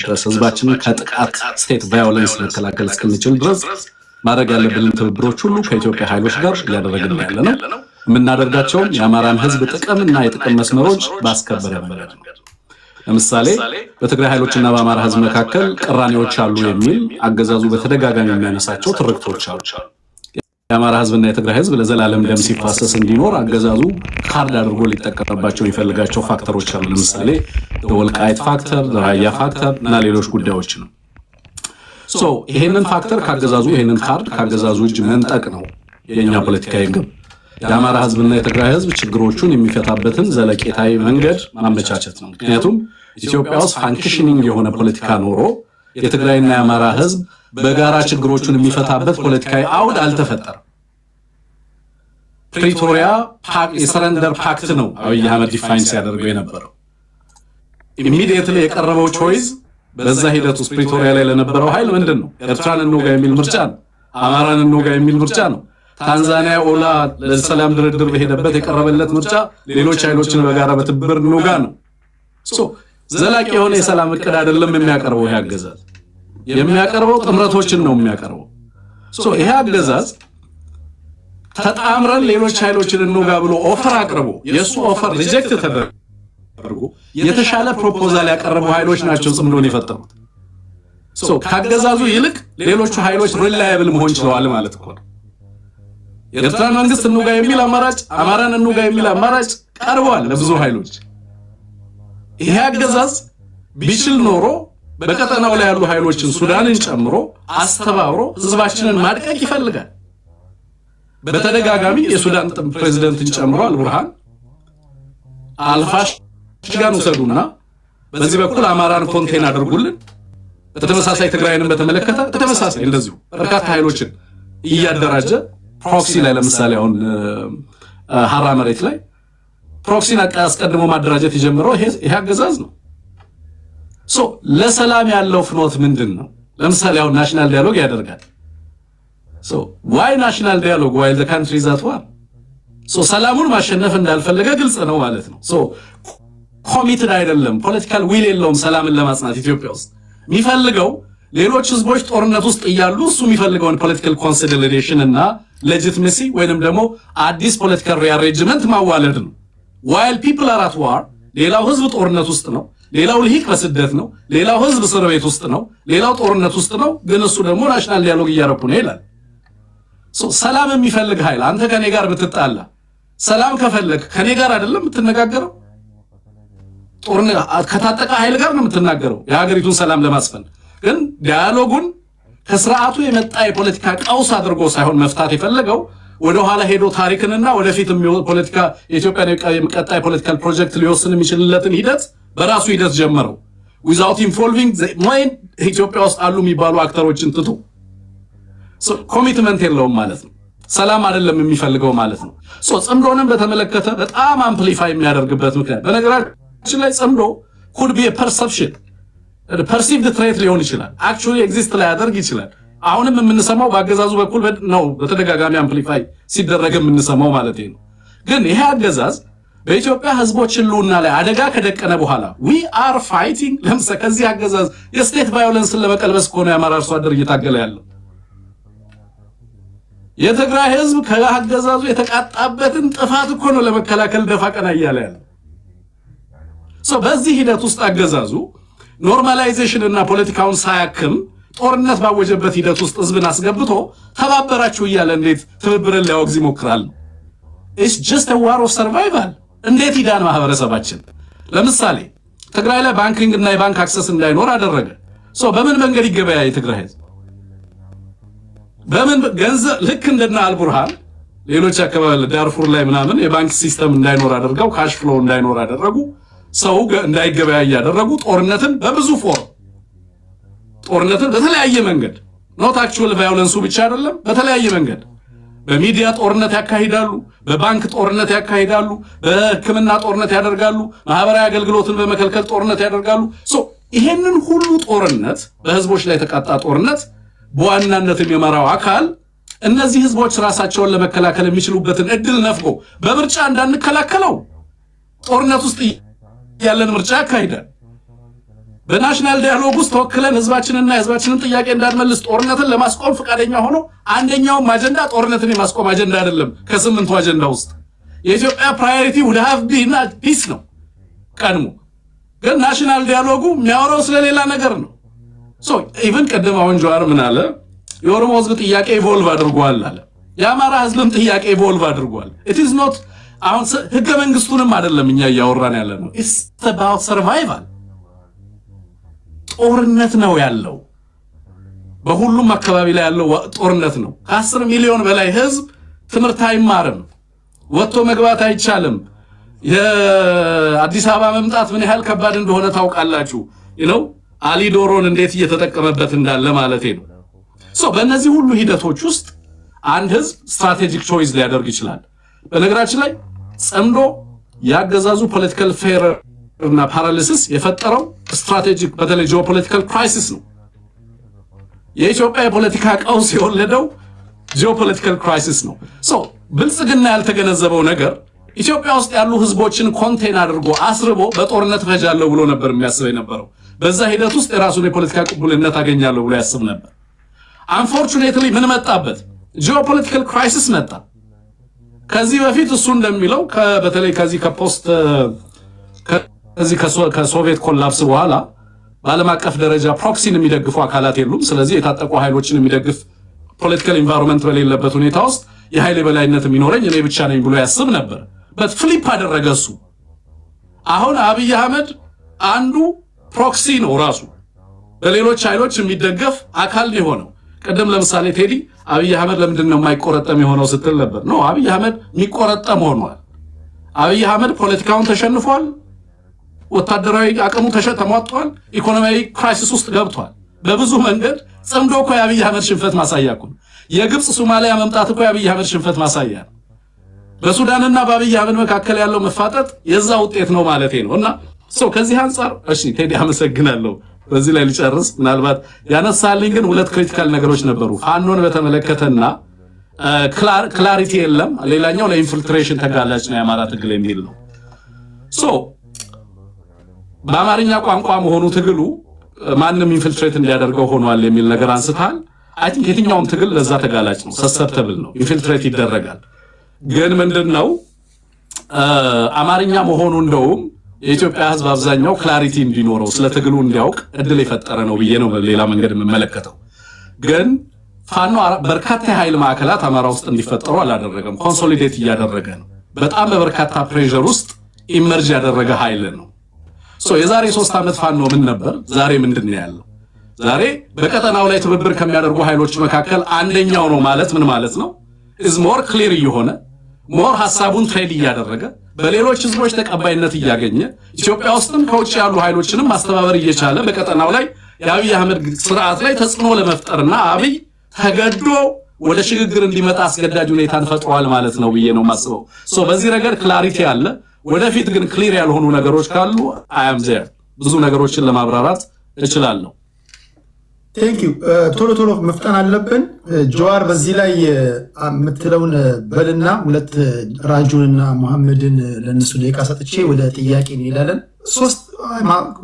ድረስ ህዝባችንን ከጥቃት ስቴት ቫዮለንስ መከላከል እስከሚችል ድረስ ማድረግ ያለብንን ትብብሮች ሁሉ ከኢትዮጵያ ኃይሎች ጋር እያደረግን ያለነው የምናደርጋቸውም የአማራን ህዝብ ጥቅምና የጥቅም መስመሮች ባስከበረ መንገድ ነው። ለምሳሌ በትግራይ ኃይሎችና በአማራ ህዝብ መካከል ቅራኔዎች አሉ የሚል አገዛዙ በተደጋጋሚ የሚያነሳቸው ትርክቶች አሉ። የአማራ ህዝብና የትግራይ ህዝብ ለዘላለም ደም ሲፋሰስ እንዲኖር አገዛዙ ካርድ አድርጎ ሊጠቀምባቸው የሚፈልጋቸው ፋክተሮች አሉ። ለምሳሌ የወልቃይት ፋክተር፣ የራያ ፋክተር እና ሌሎች ጉዳዮች ነው። ይሄንን ፋክተር ካገዛዙ ይሄንን ካርድ ካገዛዙ እጅ መንጠቅ ነው የኛ ፖለቲካዊ ግብ። የአማራ ህዝብና የትግራይ ህዝብ ችግሮቹን የሚፈታበትን ዘለቄታዊ መንገድ ማመቻቸት ነው። ምክንያቱም ኢትዮጵያ ውስጥ ፋንክሽኒንግ የሆነ ፖለቲካ ኖሮ የትግራይና የአማራ ህዝብ በጋራ ችግሮቹን የሚፈታበት ፖለቲካዊ አውድ አልተፈጠረም። ፕሪቶሪያ የሰረንደር ፓክት ነው አብይ አህመድ ዲፋይን ሲያደርገው የነበረው። ኢሚዲየትሊ የቀረበው ቾይስ በዛ ሂደት ውስጥ ፕሪቶሪያ ላይ ለነበረው ኃይል ምንድን ነው? ኤርትራን እንውጋ የሚል ምርጫ ነው። አማራን እንውጋ የሚል ምርጫ ነው። ታንዛኒያ ኦላ ለሰላም ድርድር በሄደበት የቀረበለት ምርጫ ሌሎች ኃይሎችን በጋራ በትብብር እንውጋ ነው። ዘላቂ የሆነ የሰላም እቅድ አይደለም የሚያቀርበው ይሄ አገዛዝ። የሚያቀርበው ጥምረቶችን ነው የሚያቀርበው። ይሄ አገዛዝ ተጣምረን ሌሎች ኃይሎችን እንውጋ ብሎ ኦፈር አቅርቦ የሱ ኦፈር ሪጀክት ተደርጎ የተሻለ ፕሮፖዛል ያቀረቡ ኃይሎች ናቸው ጽምዶን የፈጠሩት። ካገዛዙ ይልቅ ሌሎቹ ኃይሎች ሪላየብል መሆን ችለዋል ማለት እኮ ነው። የኤርትራን መንግስት እንውጋ የሚል አማራጭ፣ አማራን እንውጋ የሚል አማራጭ ቀርቧል ለብዙ ኃይሎች። ይሄ አገዛዝ ቢችል ኖሮ በቀጠናው ላይ ያሉ ኃይሎችን ሱዳንን ጨምሮ አስተባብሮ ህዝባችንን ማድቀቅ ይፈልጋል። በተደጋጋሚ የሱዳን ፕሬዝዳንትን ጨምሮ አልቡርሃን አልፋሽጋን ወሰዱና በዚህ በኩል አማራን ኮንቴን አድርጉልን፣ በተመሳሳይ ትግራይንም በተመለከተ በተመሳሳይ እንደዚሁ በርካታ ኃይሎችን እያደራጀ ፕሮክሲ ላይ ለምሳሌ አሁን ሐራ መሬት ላይ ፕሮክሲን አስቀድሞ ማደራጀት የጀመረው ይሄ አገዛዝ ነው። ለሰላም ያለው ፍኖት ምንድን ነው? ለምሳሌ አሁን ናሽናል ዲያሎግ ያደርጋል። ዋይ ናሽናል ዲያሎግ ዋይል ዘ ካንትሪ ኢዝ አት ዋር? ሰላሙን ማሸነፍ እንዳልፈለገ ግልጽ ነው ማለት ነው። ኮሚትድ አይደለም፣ ፖለቲካል ዊል የለውም ሰላምን ለማጽናት ኢትዮጵያ ውስጥ የሚፈልገው ሌሎች ህዝቦች ጦርነት ውስጥ እያሉ እሱ የሚፈልገውን ፖለቲካል ኮንሶሊዴሽን እና ሌጂቲሜሲ ወይንም ደግሞ አዲስ ፖለቲካል ሪአሬንጅመንት ማዋለድ ነው። ዋይል ፒፕል አር አት ዋር፣ ሌላው ህዝብ ጦርነት ውስጥ ነው፣ ሌላው ልሂቅ በስደት ነው፣ ሌላው ህዝብ እስር ቤት ውስጥ ነው፣ ሌላው ጦርነት ውስጥ ነው። ግን እሱ ደግሞ ናሽናል ዲያሎግ እያረኩ ነው ይላል። ሰላም የሚፈልግ ኃይል አንተ ከኔ ጋር ብትጣላ ሰላም ከፈለግ ከኔ ጋር አይደለም የምትነጋገረው፣ ጦርነት ከታጠቀ ኃይል ጋር ነው የምትናገረው የሀገሪቱን ሰላም ለማስፈን። ግን ዲያሎጉን ከስርዓቱ የመጣ የፖለቲካ ቀውስ አድርጎ ሳይሆን መፍታት የፈለገው ወደ ኋላ ሄዶ ታሪክንና ወደፊት ፖለቲካ የኢትዮጵያን ቀጣይ ፖለቲካል ፕሮጀክት ሊወስን የሚችልለትን ሂደት በራሱ ሂደት ጀመረው ዊዛውት ኢንቮልቪንግ ማይንድ ኢትዮጵያ ውስጥ አሉ የሚባሉ አክተሮችን ትቶ ኮሚትመንት የለውም ማለት ነው። ሰላም አይደለም የሚፈልገው ማለት ነው። ጽምዶንም በተመለከተ በጣም አምፕሊፋይ የሚያደርግበት ምክንያት በነገራችን ላይ ጽምዶ could be a perception perceived threat ሊሆን ይችላል፣ actually exist ላይ ያደርግ ይችላል። አሁንም የምንሰማው በአገዛዙ በኩል ነው በተደጋጋሚ አምፕሊፋይ ሲደረግ የምንሰማው ማለት ነው። ግን ይሄ አገዛዝ በኢትዮጵያ ህዝቦች ህልውና ላይ አደጋ ከደቀነ በኋላ we are fighting ለምሳሌ ከዚህ አገዛዝ የስቴት ቫዮለንስን ለመቀልበስ እኮ ነው የአማራ አርሶ አደር እየታገለ ያለው። የትግራይ ህዝብ ከአገዛዙ የተቃጣበትን ጥፋት እኮ ነው ለመከላከል ደፋ ቀና እያለ ያለው። በዚህ ሂደት ውስጥ አገዛዙ ኖርማላይዜሽን እና ፖለቲካውን ሳያክም ጦርነት ባወጀበት ሂደት ውስጥ ህዝብን አስገብቶ ተባበራችሁ እያለ እንዴት ትብብርን ሊያወግዝ ይሞክራል? it's just a war of survival። እንዴት ይዳን ማህበረሰባችን? ለምሳሌ ትግራይ ላይ ባንኪንግ እና የባንክ አክሰስ እንዳይኖር አደረገ። በምን መንገድ ይገበያ የትግራይ ህዝብ? በምን ገንዘብ? ልክ እንደና አልቡርሃን ሌሎች አካባቢ ዳርፉር ላይ ምናምን የባንክ ሲስተም እንዳይኖር አደረገው፣ ካሽ ፍሎ እንዳይኖር አደረጉ፣ ሰው እንዳይገበያ ያደረጉ፣ ጦርነትን በብዙ ፎርም ጦርነትን በተለያየ መንገድ ኖት አክቹዋል ቫዮለንሱ ብቻ አይደለም፣ በተለያየ መንገድ በሚዲያ ጦርነት ያካሂዳሉ፣ በባንክ ጦርነት ያካሂዳሉ፣ በሕክምና ጦርነት ያደርጋሉ፣ ማህበራዊ አገልግሎትን በመከልከል ጦርነት ያደርጋሉ። ይሄንን ሁሉ ጦርነት በህዝቦች ላይ የተቃጣ ጦርነት በዋናነት የሚመራው አካል እነዚህ ህዝቦች ራሳቸውን ለመከላከል የሚችሉበትን እድል ነፍጎ በምርጫ እንዳንከላከለው ጦርነት ውስጥ ያለን ምርጫ ያካሂዳል። በናሽናል ዳያሎግ ውስጥ ተወክለን ህዝባችንና ህዝባችንን ጥያቄ እንዳንመልስ ጦርነትን ለማስቆም ፈቃደኛ ሆኖ አንደኛውም አጀንዳ ጦርነትን የማስቆም አጀንዳ አይደለም። ከ8ቱ አጀንዳ ውስጥ የኢትዮጵያ ፕራዮሪቲ would have been peace ነው ቀድሞ። ግን ናሽናል ዲያሎጉ የሚያወራው ስለሌላ ነገር ነው። ሶ ኢቭን ቀደም አሁን ጀዋር ምን አለ? የኦሮሞ ህዝብ ጥያቄ ኢቮልቭ አድርጓል አለ። የአማራ ህዝብም ጥያቄ ኢቮልቭ አድርጓል። it is not አሁን ህገ መንግስቱንም አይደለም እኛ እያወራን ያለ ነው። it's about survival። ጦርነት ነው ያለው። በሁሉም አካባቢ ላይ ያለው ጦርነት ነው። ከ10 ሚሊዮን በላይ ህዝብ ትምህርት አይማርም፣ ወጥቶ መግባት አይቻልም። የአዲስ አበባ መምጣት ምን ያህል ከባድ እንደሆነ ታውቃላችሁ። ነው አሊ ዶሮን እንዴት እየተጠቀመበት እንዳለ ማለት ነው። ሶ በእነዚህ ሁሉ ሂደቶች ውስጥ አንድ ህዝብ ስትራቴጂክ ቾይስ ሊያደርግ ይችላል። በነገራችን ላይ ጸምዶ ያገዛዙ ፖለቲካል ፌር እና ፓራሊሲስ የፈጠረው ስትራቴጂክ በተለይ ጂኦፖለቲካል ክራይሲስ ነው። የኢትዮጵያ የፖለቲካ ቀውስ የወለደው ጂኦፖለቲካል ክራይሲስ ነው። ሶ ብልጽግና ያልተገነዘበው ነገር ኢትዮጵያ ውስጥ ያሉ ህዝቦችን ኮንቴን አድርጎ አስርቦ በጦርነት ፈጃለሁ ብሎ ነበር የሚያስበው የነበረው። በዛ ሂደት ውስጥ የራሱን የፖለቲካ ቅቡልነት አገኛለሁ ብሎ ያስብ ነበር። አንፎርቹኔትሊ ምን መጣበት? ጂኦፖለቲካል ክራይሲስ መጣ። ከዚህ በፊት እሱ እንደሚለው በተለይ ከሶቪየት ኮላፕስ በኋላ በዓለም አቀፍ ደረጃ ፕሮክሲን የሚደግፉ አካላት የሉም። ስለዚህ የታጠቁ ኃይሎችን የሚደግፍ ፖለቲካል ኢንቫይሮንመንት በሌለበት ሁኔታ ውስጥ የኃይል የበላይነት የሚኖረኝ እኔ ብቻ ነኝ ብሎ ያስብ ነበር። በት ፍሊፕ አደረገ እሱ። አሁን አብይ አህመድ አንዱ ፕሮክሲ ነው ራሱ በሌሎች ኃይሎች የሚደገፍ አካል የሆነው። ቀደም ለምሳሌ ቴዲ አብይ አህመድ ለምንድነው የማይቆረጠም የሆነው ስትል ነበር። ነው አብይ አህመድ የሚቆረጠም ሆኗል። አብይ አህመድ ፖለቲካውን ተሸንፏል፣ ወታደራዊ አቅሙ ተሟጧል፣ ኢኮኖሚያዊ ክራይሲስ ውስጥ ገብቷል። በብዙ መንገድ ጸምዶ እኮ የአብይ አህመድ ሽንፈት ማሳያ እኮ ነው። የግብጽ ሶማሊያ መምጣት እኮ የአብይ አህመድ ሽንፈት ማሳያ ነው። በሱዳንና በአብይ አህመድ መካከል ያለው መፋጠጥ የዛ ውጤት ነው ማለት ነው። እና ከዚህ አንፃር እሺ ቴዲ አመሰግናለሁ። በዚህ ላይ ልጨርስ። ምናልባት ያነሳልኝ ግን ሁለት ክሪቲካል ነገሮች ነበሩ። ፋኖን በተመለከተና ክላሪቲ የለም። ሌላኛው ለኢንፊልትሬሽን ተጋላጭ ነው የአማራ ትግል የሚል ነው። በአማርኛ ቋንቋ መሆኑ ትግሉ ማንም ኢንፊልትሬት እንዲያደርገው ሆኗል የሚል ነገር አንስታል። አይ ቲንክ የትኛውም ትግል ለዛ ተጋላጭ ነው፣ ሰሰፕተብል ነው፣ ኢንፊልትሬት ይደረጋል። ግን ምንድነው አማርኛ መሆኑ እንደውም የኢትዮጵያ ህዝብ አብዛኛው ክላሪቲ እንዲኖረው ስለ ትግሉ እንዲያውቅ እድል የፈጠረ ነው ብዬ ነው ሌላ መንገድ የምመለከተው። ግን ፋኖ በርካታ ኃይል ማዕከላት አማራ ውስጥ እንዲፈጠሩ አላደረገም፣ ኮንሶሊዴት እያደረገ ነው። በጣም በበርካታ ፕሬሸር ውስጥ ኢመርጅ ያደረገ ኃይል ነው። የዛሬ 3 ዓመት ፋኖ ምን ነበር? ዛሬ ምንድነው ያለው? ዛሬ በቀጠናው ላይ ትብብር ከሚያደርጉ ኃይሎች መካከል አንደኛው ነው ማለት ምን ማለት ነው? is more clear እየሆነ ሞር ሐሳቡን ትሬድ እያደረገ በሌሎች ህዝቦች ተቀባይነት እያገኘ ኢትዮጵያ ውስጥም ከውጭ ያሉ ኃይሎችንም ማስተባበር እየቻለ በቀጠናው ላይ የአብይ አህመድ ስርዓት ላይ ተጽዕኖ ለመፍጠርና አብይ ተገዶ ወደ ሽግግር እንዲመጣ አስገዳጅ ሁኔታን ፈጥሯል ማለት ነው ብዬ ነው የማስበው። በዚህ ነገር ክላሪቲ አለ። ወደፊት ግን ክሊር ያልሆኑ ነገሮች ካሉ I am there ብዙ ነገሮችን ለማብራራት እችላለሁ። ቴንክ ዩ። ቶሎ መፍጠን አለብን። ጀዋር በዚህ ላይ የምትለውን በልና ሁለት ራጁንና መሐመድን ለነሱ ደቂቃ ሰጥቼ ወደ ጥያቄ እንሄዳለን። 3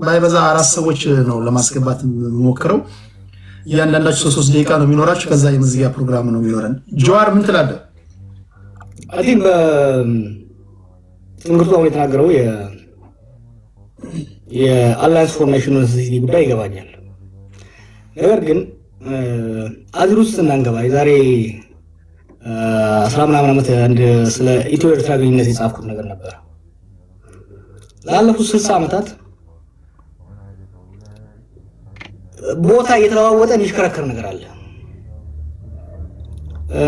ባይበዛ 4 ሰዎች ነው ለማስገባት የምሞክረው። እያንዳንዳችሁ 3 ደቂቃ ነው የሚኖራችሁ። ከዛ የመዝጊያ ፕሮግራም ነው የሚኖረን። ጀዋር ምን ትላለህ? አይ ቲንክ ትንግርቱ አሁን የተናገረው የአላያንስ ፎር ናሽናል ሴኩሪቲ ጉዳይ ይገባኛል። ነገር ግን አገር ውስጥ እናንገባ የዛሬ 10 ምናምን ዓመት አንድ ስለ ኢትዮ ኤርትራ ግንኙነት የጻፍኩት ነገር ነበር። ላለፉት 60 ዓመታት ቦታ እየተለዋወጠ የሚሽከረከር ነገር አለ።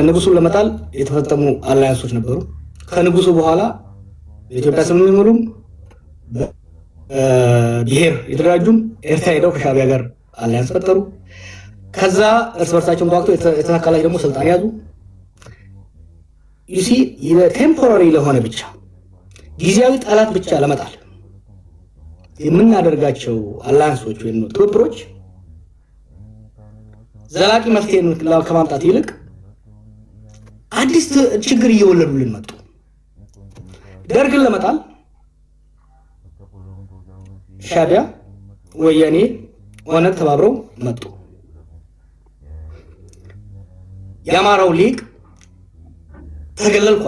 ንጉሱን ለመጣል የተፈጠሙ አላያንሶች ነበሩ። ከንጉሱ በኋላ በኢትዮጵያ ስም የሚመሩም ብሔር የተደራጁም ኤርትራ ሄደው ከሻዕቢያ ጋር አላያንስ ፈጠሩ። ከዛ እርስ በርሳቸውን ተዋግተው የተሳካላቸው ደግሞ ስልጣን ያዙ። ዩሲ ቴምፖራሪ ለሆነ ብቻ ጊዜያዊ ጠላት ብቻ ለመጣል የምናደርጋቸው አላያንሶች ወይም ትብብሮች ዘላቂ መፍትሄን ከማምጣት ይልቅ አዲስ ችግር እየወለዱልን መጡ። ደርግን ለመጣል ሻዕቢያ ወያኔ ኦነግ ተባብረው መጡ። የአማራው ሊቅ ተገለልኩ